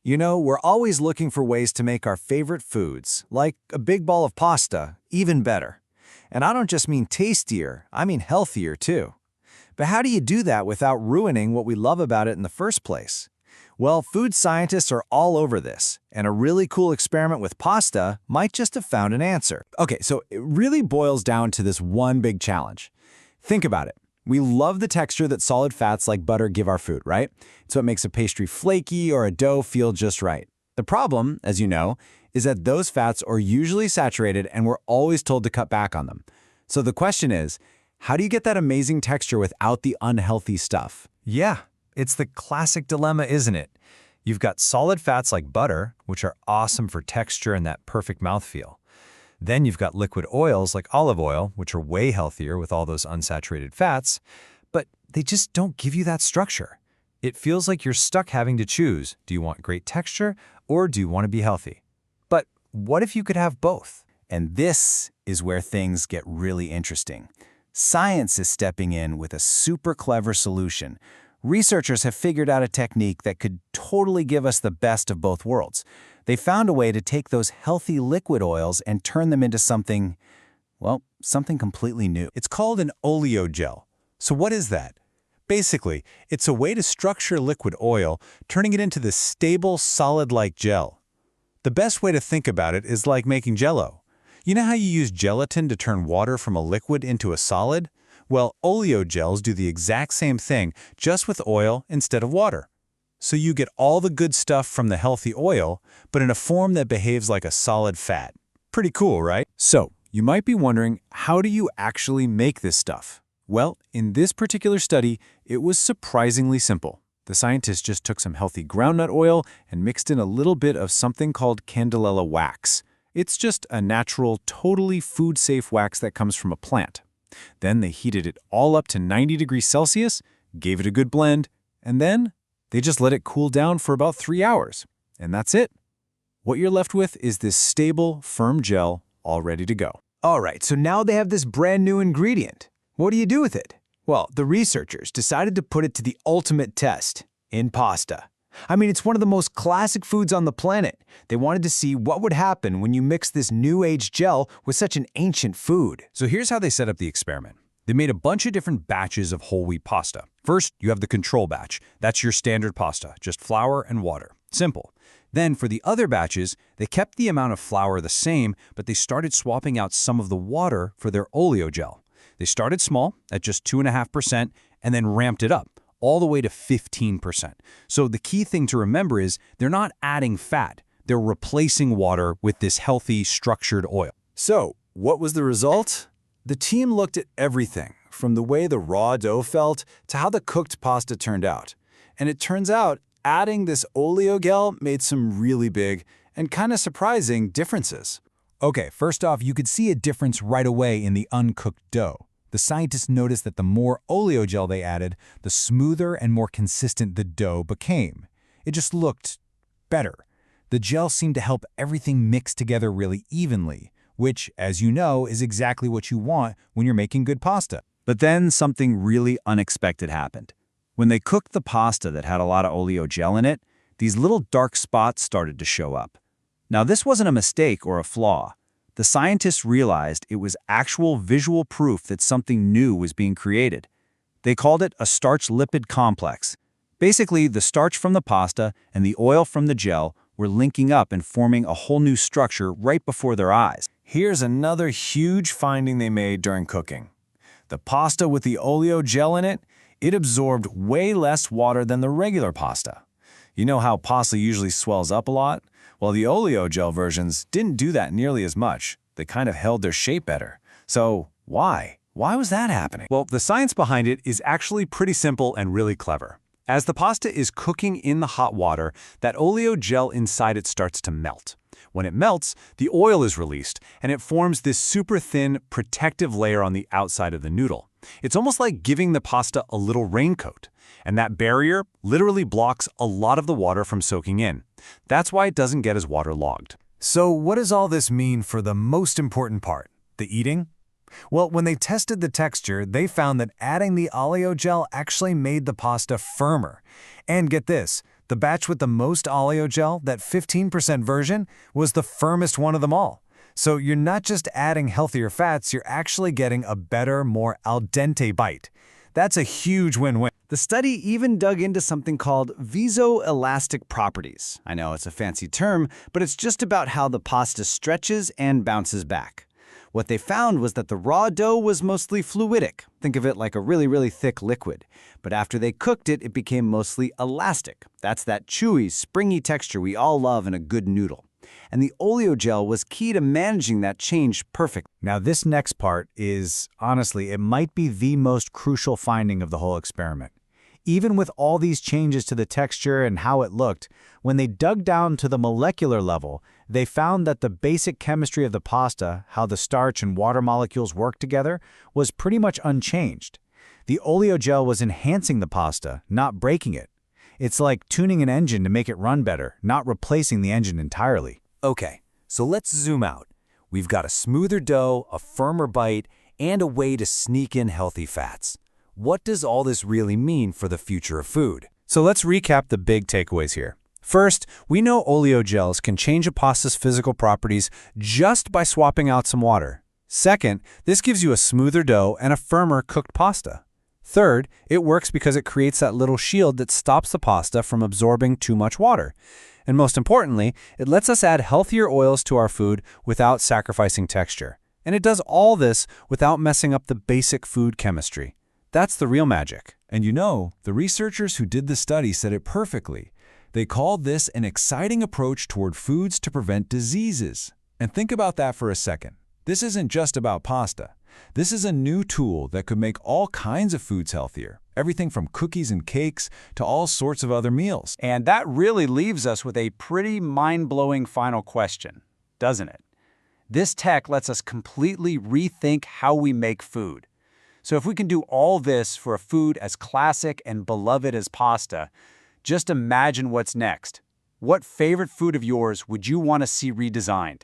You know, we're always looking for ways to make our favorite foods, like a big ball of pasta, even better. And I don't just mean tastier, I mean healthier too. But how do you do that without ruining what we love about it in the first place? Well, food scientists are all over this, and a really cool experiment with pasta might just have found an answer. Okay, so it really boils down to this one big challenge. Think about it. We love the texture that solid fats like butter give our food, right? It's what makes a pastry flaky or a dough feel just right. The problem, as you know, is that those fats are usually saturated and we're always told to cut back on them. So the question is, how do you get that amazing texture without the unhealthy stuff? Yeah, it's the classic dilemma, isn't it? You've got solid fats like butter, which are awesome for texture and that perfect mouthfeel. Then you've got liquid oils like olive oil, which are way healthier with all those unsaturated fats, but they just don't give you that structure. It feels like you're stuck having to choose, do you want great texture or do you want to be healthy? But what if you could have both? And this is where things get really interesting. Science is stepping in with a super clever solution. Researchers have figured out a technique that could totally give us the best of both worlds. They found a way to take those healthy liquid oils and turn them into something, well, something completely new. It's called an oleogel. So what is that? Basically, it's a way to structure liquid oil, turning it into this stable, solid-like gel. The best way to think about it is like making Jell-O. You know how you use gelatin to turn water from a liquid into a solid? Well, oleogels do the exact same thing, just with oil instead of water. So you get all the good stuff from the healthy oil, but in a form that behaves like a solid fat. Pretty cool, right? So, you might be wondering, how do you actually make this stuff? Well, in this particular study, it was surprisingly simple. The scientists just took some healthy groundnut oil and mixed in a little bit of something called candelilla wax. It's just a natural, totally food-safe wax that comes from a plant. Then they heated it all up to 90 degrees Celsius, gave it a good blend, and then they just let it cool down for about 3 hours. And that's it. What you're left with is this stable, firm gel all ready to go. All right, so now they have this brand new ingredient. What do you do with it? Well, the researchers decided to put it to the ultimate test in pasta. I mean, it's one of the most classic foods on the planet. They wanted to see what would happen when you mix this new age gel with such an ancient food. So here's how they set up the experiment. They made a bunch of different batches of whole wheat pasta. First, you have the control batch. That's your standard pasta, just flour and water. Simple. Then for the other batches, they kept the amount of flour the same, but they started swapping out some of the water for their oleogel. They started small at just 2.5% and then ramped it up all the way to 15%. So the key thing to remember is they're not adding fat. They're replacing water with this healthy, structured oil. So what was the result? The team looked at everything, from the way the raw dough felt to how the cooked pasta turned out. And it turns out adding this oleogel made some really big and kind of surprising differences. Okay, first off, you could see a difference right away in the uncooked dough. The scientists noticed that the more oleogel they added, the smoother and more consistent the dough became. It just looked better. The gel seemed to help everything mix together really evenly, which, as you know, is exactly what you want when you're making good pasta. But then something really unexpected happened. When they cooked the pasta that had a lot of oleogel in it, these little dark spots started to show up. Now, this wasn't a mistake or a flaw. The scientists realized it was actual visual proof that something new was being created. They called it a starch-lipid complex. Basically, the starch from the pasta and the oil from the gel were linking up and forming a whole new structure right before their eyes. Here's another huge finding they made during cooking. The pasta with the oleogel in it, it absorbed way less water than the regular pasta. You know how pasta usually swells up a lot? Well, the oleogel versions didn't do that nearly as much. They kind of held their shape better. So why? Why was that happening? Well, the science behind it is actually pretty simple and really clever. As the pasta is cooking in the hot water, that oleogel inside it starts to melt. When it melts, the oil is released, and it forms this super thin, protective layer on the outside of the noodle. It's almost like giving the pasta a little raincoat. And that barrier literally blocks a lot of the water from soaking in. That's why it doesn't get as waterlogged. So what does all this mean for the most important part, the eating? Well, when they tested the texture, they found that adding the oleogel actually made the pasta firmer. And get this, The batch with the most oleogel, that 15% version, was the firmest one of them all. So you're not just adding healthier fats, you're actually getting a better, more al dente bite. That's a huge win-win. The study even dug into something called viscoelastic properties. I know it's a fancy term, but it's just about how the pasta stretches and bounces back. What they found was that the raw dough was mostly fluidic. Think of it like a really, really thick liquid. But after they cooked it, it became mostly elastic. That's that chewy, springy texture we all love in a good noodle. And the oleogel was key to managing that change perfectly. Now, this next part is, honestly, it might be the most crucial finding of the whole experiment. Even with all these changes to the texture and how it looked, when they dug down to the molecular level, they found that the basic chemistry of the pasta, how the starch and water molecules work together, was pretty much unchanged. The oleogel was enhancing the pasta, not breaking it. It's like tuning an engine to make it run better, not replacing the engine entirely. Okay, so let's zoom out. We've got a smoother dough, a firmer bite, and a way to sneak in healthy fats. What does all this really mean for the future of food? So let's recap the big takeaways here. First, we know oleogels can change a pasta's physical properties just by swapping out some water. Second, this gives you a smoother dough and a firmer cooked pasta. Third, it works because it creates that little shield that stops the pasta from absorbing too much water. And most importantly, it lets us add healthier oils to our food without sacrificing texture. And it does all this without messing up the basic food chemistry. That's the real magic. And you know, the researchers who did the study said it perfectly. They called this an exciting approach toward foods to prevent diseases. And think about that for a second. This isn't just about pasta. This is a new tool that could make all kinds of foods healthier. Everything from cookies and cakes to all sorts of other meals. And that really leaves us with a pretty mind-blowing final question, doesn't it? This tech lets us completely rethink how we make food. So if we can do all this for a food as classic and beloved as pasta, just imagine what's next. What favorite food of yours would you want to see redesigned?